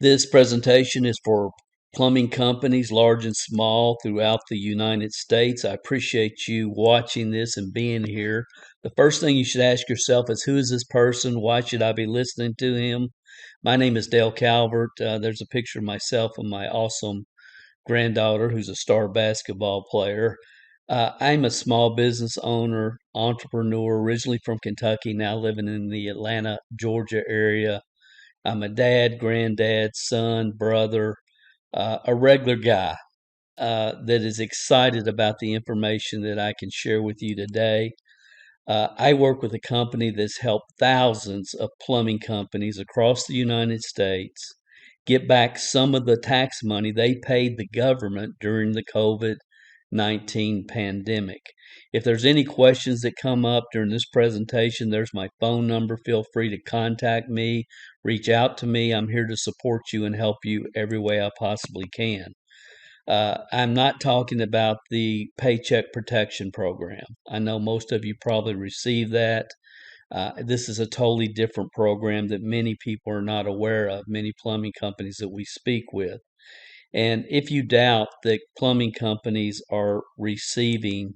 This presentation is for plumbing companies, large and small, throughout the United States. I appreciate you watching this and being here. The first thing you should ask yourself is, who is this person? Why should I be listening to him? My name is Dale Calvert. There's a picture of myself and my awesome granddaughter, who's a star basketball player. I'm a small business owner, entrepreneur, originally from Kentucky, now living in the Atlanta, Georgia area. I'm a dad, granddad, son, brother, a regular guy that is excited about the information that I can share with you today. I work with a company that's helped thousands of plumbing companies across the United States get back some of the tax money they paid the government during the COVID-19 pandemic. If there's any questions that come up during this presentation, there's my phone number. Feel free to contact me, reach out to me. I'm here to support you and help you every way I possibly can. I'm not talking about the Paycheck Protection Program. I know most of you probably received that. This is a totally different program that many people are not aware of, many plumbing companies that we speak with. And if you doubt that plumbing companies are receiving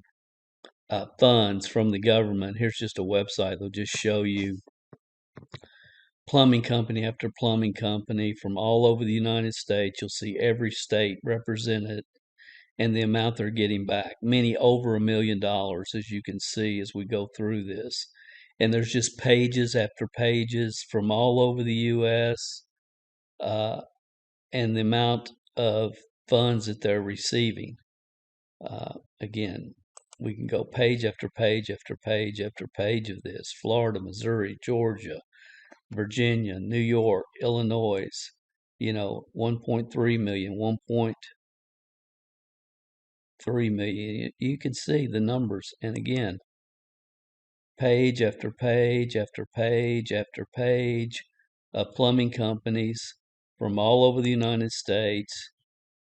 funds from the government, here's just a website that'll just show you plumbing company after plumbing company from all over the United States. You'll see every state represented and the amount they're getting back, many over $1 million, as you can see as we go through this. And there's just pages after pages from all over the U.S. And the amount of funds that they're receiving. Again, we can go page after page after page after page of this. Florida, Missouri, Georgia, Virginia, New York, Illinois, 1.3 million, 1.3 million. You can see the numbers. And again, page after page after page after page of plumbing companies from all over the United States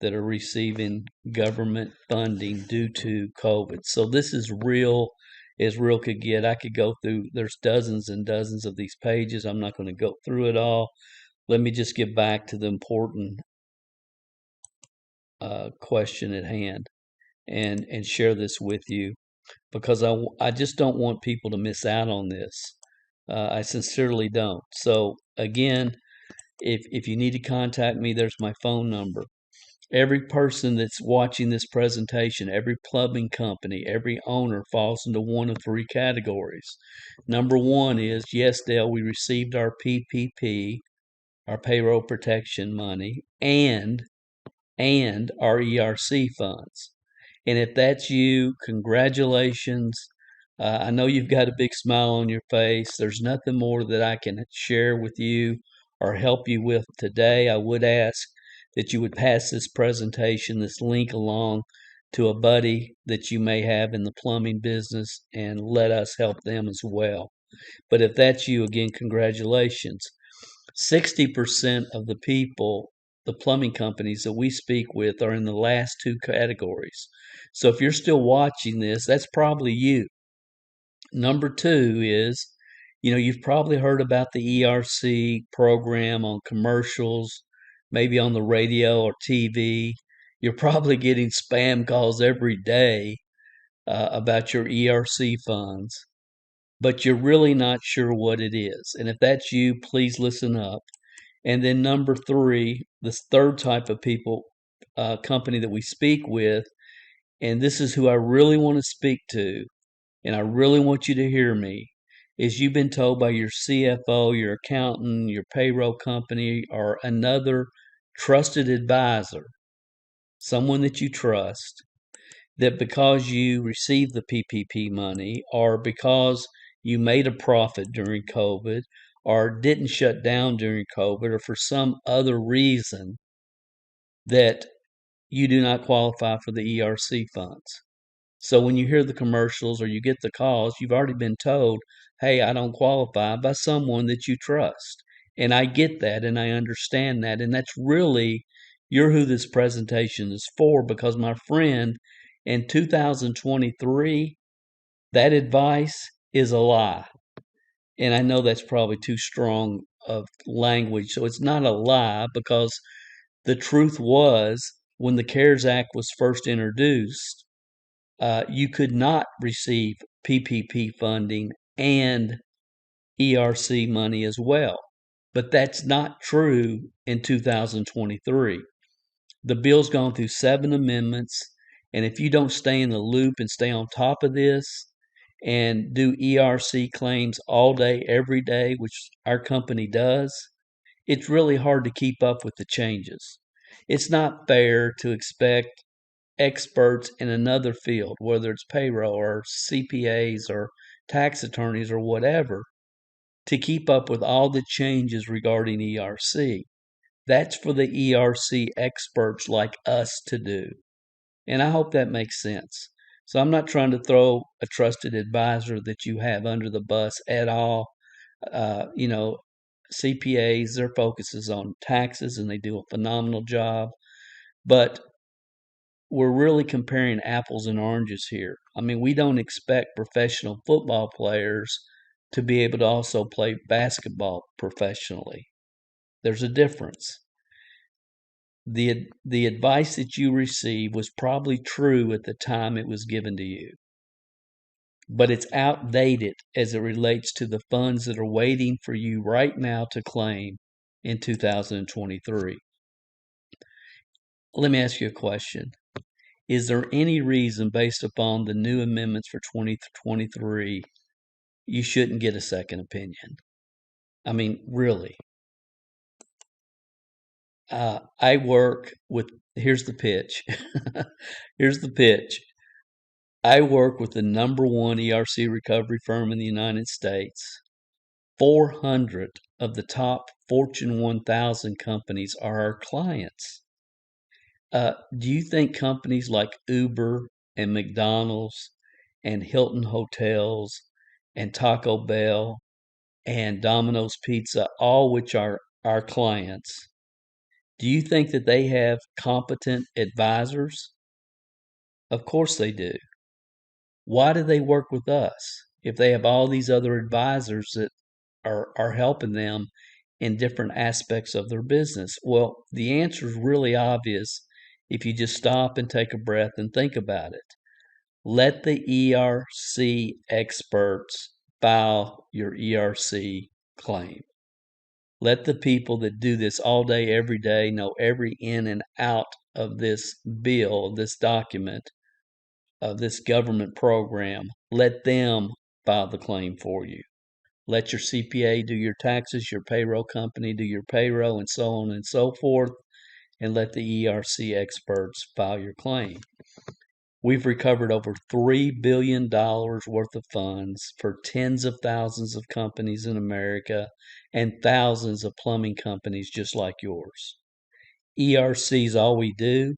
that are receiving government funding due to COVID. So this is real as real could get. I could go through, there's dozens and dozens of these pages. I'm not going to go through it all. Let me just get back to the important question at hand and share this with you, because I just don't want people to miss out on this. I sincerely don't. So again, if you need to contact me, there's my phone number. Every person that's watching this presentation, every plumbing company, every owner falls into one of three categories. Number one is, yes, Dale, we received our PPP, our payroll protection money, and our ERC funds. And if that's you, congratulations. I know you've got a big smile on your face. There's nothing more that I can share with you or help you with today. I would ask that you would pass this presentation, this link along to a buddy that you may have in the plumbing business, and let us help them as well. But if that's you, again, congratulations. 60% of the people, the plumbing companies that we speak with, are in the last two categories. So if you're still watching this, that's probably you. Number two is, you've probably heard about the ERC program on commercials, maybe on the radio or TV. You're probably getting spam calls every day about your ERC funds, but you're really not sure what it is. And if that's you, please listen up. And then number three, the third type of people, company that we speak with, and this is who I really want to speak to, and I really want you to hear me, is you've been told by your CFO, your accountant, your payroll company, or another trusted advisor, someone that you trust, that because you received the PPP money, or because you made a profit during COVID, or didn't shut down during COVID, or for some other reason, that you do not qualify for the ERC funds. So when you hear the commercials or you get the calls, you've already been told, hey, I don't qualify, by someone that you trust. And I get that and I understand that. And that's really, you're who this presentation is for, because my friend, in 2023, that advice is a lie. And I know that's probably too strong of language. So it's not a lie, because the truth was, when the CARES Act was first introduced, you could not receive PPP funding and ERC money as well. But that's not true in 2023. The bill's gone through 7 amendments, and if you don't stay in the loop and stay on top of this and do ERC claims all day, every day, which our company does, it's really hard to keep up with the changes. It's not fair to expect experts in another field, whether it's payroll or CPAs or tax attorneys or whatever, to keep up with all the changes regarding ERC. That's for the ERC experts like us to do. And I hope that makes sense. So I'm not trying to throw a trusted advisor that you have under the bus at all. You know, CPAs, their focus is on taxes and they do a phenomenal job. But we're really comparing apples and oranges here. I mean, we don't expect professional football players to be able to also play basketball professionally. There's a difference. The advice that you receive was probably true at the time it was given to you, but it's outdated as it relates to the funds that are waiting for you right now to claim in 2023. Let me ask you a question. Is there any reason, based upon the new amendments for 2023, you shouldn't get a second opinion? I mean, really. I work with, here's the pitch. Here's the pitch. I work with the #1 ERC recovery firm in the United States. 400 of the top Fortune 1000 companies are our clients. Do you think companies like Uber and McDonald's and Hilton Hotels and Taco Bell and Domino's Pizza, all which are our clients, do you think that they have competent advisors? Of course they do. Why do they work with us if they have all these other advisors that are helping them in different aspects of their business? Well, the answer is really obvious if you just stop and take a breath and think about it. Let the ERC experts file your ERC claim. Let the people that do this all day, every day, know every in and out of this bill, this document, of this government program. Let them file the claim for you. Let your CPA do your taxes, your payroll company do your payroll, and so on and so forth, and let the ERC experts file your claim. We've recovered over $3 billion worth of funds for tens of thousands of companies in America and thousands of plumbing companies just like yours. ERC is all we do.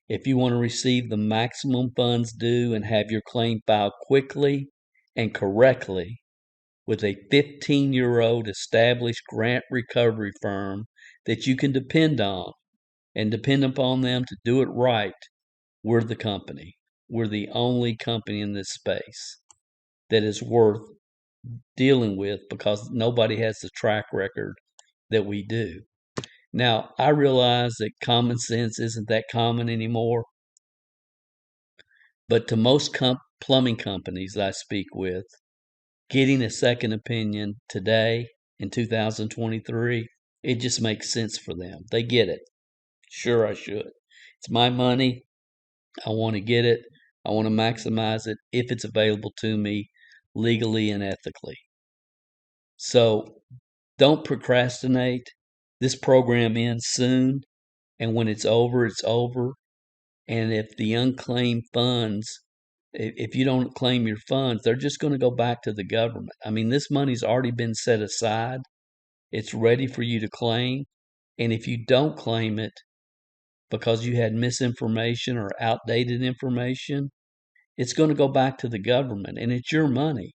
If you want to receive the maximum funds due and have your claim filed quickly and correctly with a 15-year-old established grant recovery firm that you can depend on and depend upon them to do it right, we're the company. We're the only company in this space that is worth dealing with, because nobody has the track record that we do. Now, I realize that common sense isn't that common anymore, but to most plumbing companies that I speak with, getting a second opinion today in 2023, it just makes sense for them. They get it. Sure, I should. It's my money. I want to get it. I want to maximize it if it's available to me legally and ethically. So don't procrastinate. This program ends soon, and when it's over, it's over. And if the unclaimed funds, if you don't claim your funds, they're just going to go back to the government. I mean, this money's already been set aside. It's ready for you to claim. And if you don't claim it because you had misinformation or outdated information, it's going to go back to the government, and it's your money.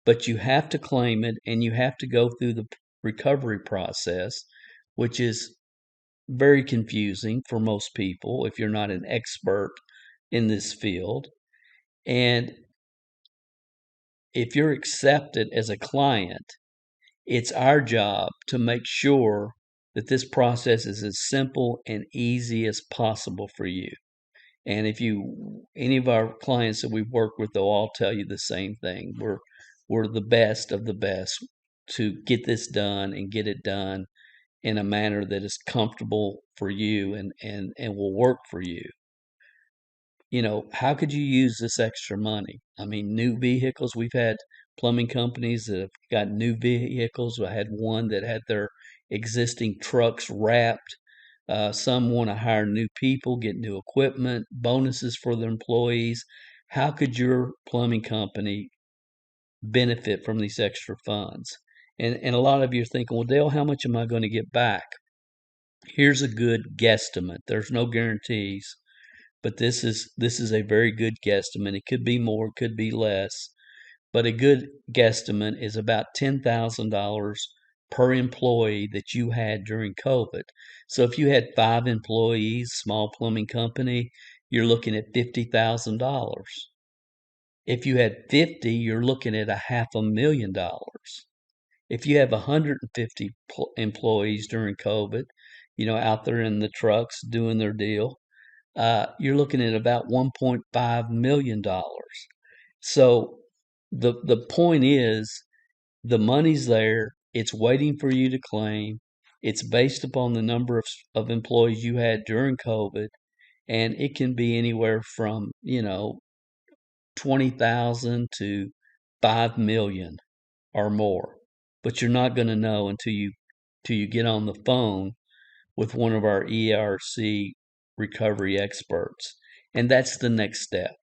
But you have to claim it, and you have to go through the recovery process, which is very confusing for most people if you're not an expert in this field. And if you're accepted as a client It's our job to make sure that this process is as simple and easy as possible for you. And if any of our clients that we've worked with, they'll all tell you the same thing. We're the best of the best to get this done and get it done in a manner that is comfortable for you and will work for you. How could you use this extra money? I mean, new vehicles. We've had plumbing companies that have got new vehicles. I had one that had their existing trucks wrapped. Some want to hire new people, get new equipment, bonuses for their employees. How could your plumbing company benefit from these extra funds? And a lot of you are thinking, well, Dale, how much am I going to get back? Here's a good guesstimate. There's no guarantees, but this is a very good guesstimate. It could be more, it could be less, but a good guesstimate is about $10,000 per employee that you had during COVID. So if you had 5 employees, small plumbing company, you're looking at $50,000. If you had 50, you're looking at $500,000. If you have 150 employees during COVID, out there in the trucks doing their deal, you're looking at about $1.5 million. So the point is, the money's there. It's waiting for you to claim. It's based upon the number of employees you had during COVID, and it can be anywhere from 20,000 to 5 million or more. But you're not going to know until you get on the phone with one of our ERC recovery experts. And that's the next step.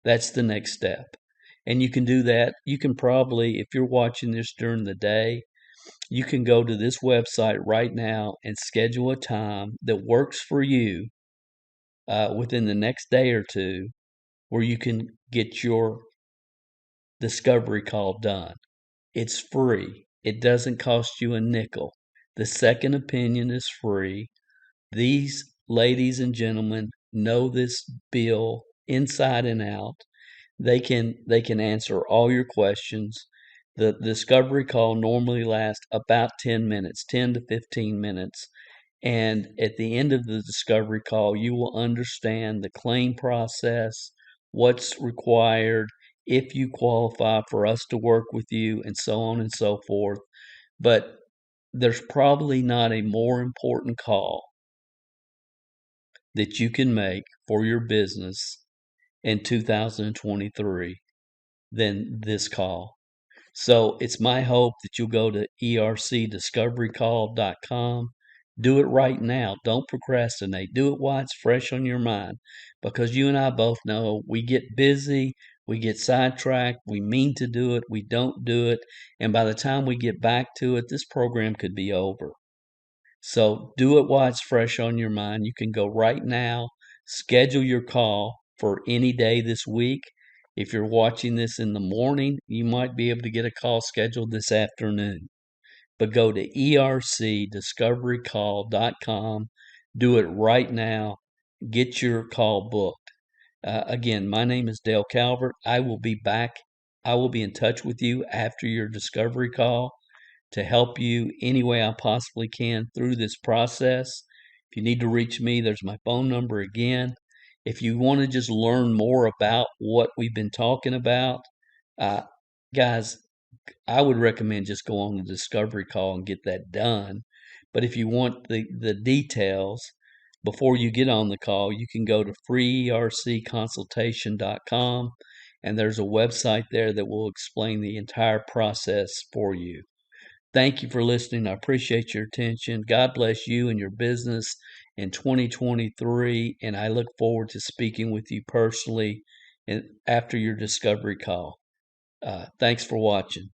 That's the next step. And you can do that. You can probably, if you're watching this during the day, you can go to this website right now and schedule a time that works for you within the next day or two, where you can get your discovery call done. It's free. It doesn't cost you a nickel. The second opinion is free. These ladies and gentlemen know this bill inside and out. They can answer all your questions. The discovery call normally lasts about 10 minutes, 10 to 15 minutes. And at the end of the discovery call, you will understand the claim process, what's required, if you qualify for us to work with you, and so on and so forth. But there's probably not a more important call that you can make for your business in 2023 than this call. So it's my hope that you'll go to ercdiscoverycall.com. Do it right now. Don't procrastinate. Do it while it's fresh on your mind, because you and I both know we get busy, we get sidetracked, we mean to do it, we don't do it, and by the time we get back to it, this program could be over. So do it while it's fresh on your mind. You can go right now, schedule your call for any day this week. If you're watching this in the morning, you might be able to get a call scheduled this afternoon. But go to ercdiscoverycall.com. Do it right now. Get your call booked. Again, my name is Dale Calvert. I will be back. I will be in touch with you after your discovery call to help you any way I possibly can through this process. If you need to reach me, there's my phone number again. If you want to just learn more about what we've been talking about, guys, I would recommend just go on the discovery call and get that done. But if you want the details before you get on the call, you can go to freeercconsultation.com, and there's a website there that will explain the entire process for you. Thank you for listening. I appreciate your attention. God bless you and your business in 2023, and I look forward to speaking with you personally after your discovery call. Thanks for watching.